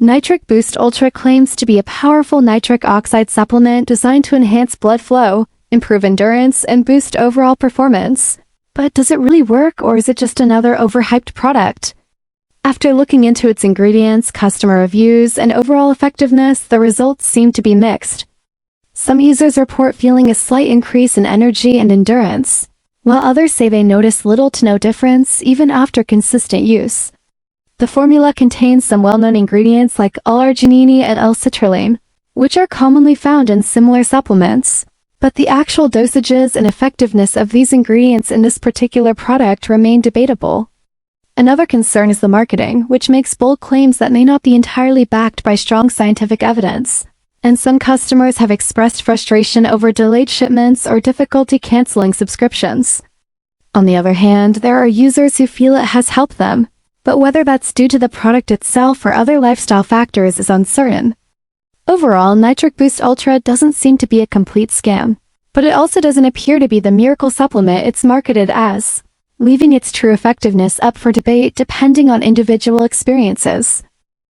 Nitric Boost Ultra claims to be a powerful nitric oxide supplement designed to enhance blood flow, improve endurance, and boost overall performance. But does it really work, or is it just another overhyped product? After looking into its ingredients, customer reviews, and overall effectiveness, the results seem to be mixed. Some users report feeling a slight increase in energy and endurance, while others say they notice little to no difference even after consistent use. The formula contains some well-known ingredients like L-arginine and L-citrulline, which are commonly found in similar supplements, but the actual dosages and effectiveness of these ingredients in this particular product remain debatable. Another concern is the marketing, which makes bold claims that may not be entirely backed by strong scientific evidence, and some customers have expressed frustration over delayed shipments or difficulty canceling subscriptions. On the other hand, there are users who feel it has helped them, but whether that's due to the product itself or other lifestyle factors is uncertain. Overall, Nitric Boost Ultra doesn't seem to be a complete scam, but it also doesn't appear to be the miracle supplement it's marketed as, leaving its true effectiveness up for debate depending on individual experiences.